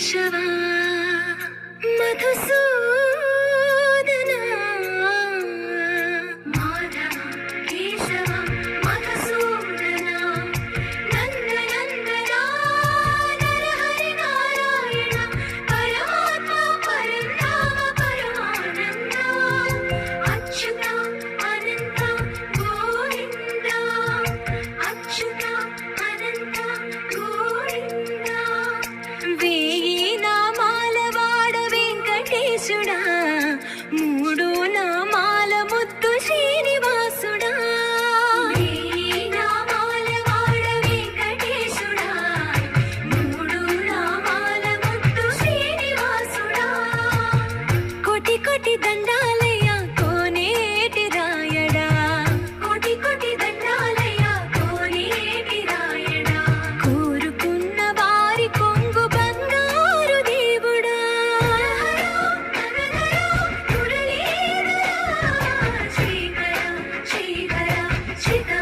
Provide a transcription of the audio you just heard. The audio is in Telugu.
కేశవ మధుసూదన మాధవ కేశవ మధుసూదన నందనందన నరహరి నారాయణ పరమాత్మ పరంధామ పరమానంద అచ్యుత అనంత గోవింద అచ్యుత అనంత గోవింద వేయి నామాల వాడ వెంకటేశుడా మూడు నామాల ముద్దు శ్రీనివాసుడా వేయి నామాల వాడ వెంకటేశుడా మూడు నామాల ముద్దు శ్రీనివాసుడా కోటి కోటి దండాలయ్య కోనేటి రాయడా కోటి కోటి దండాలయ్య కోనేటి రాయడా కోరుకున్న వారి కొంగు బంగారు దేవుడా శ్రీకర శ్రీకర శ్రీకర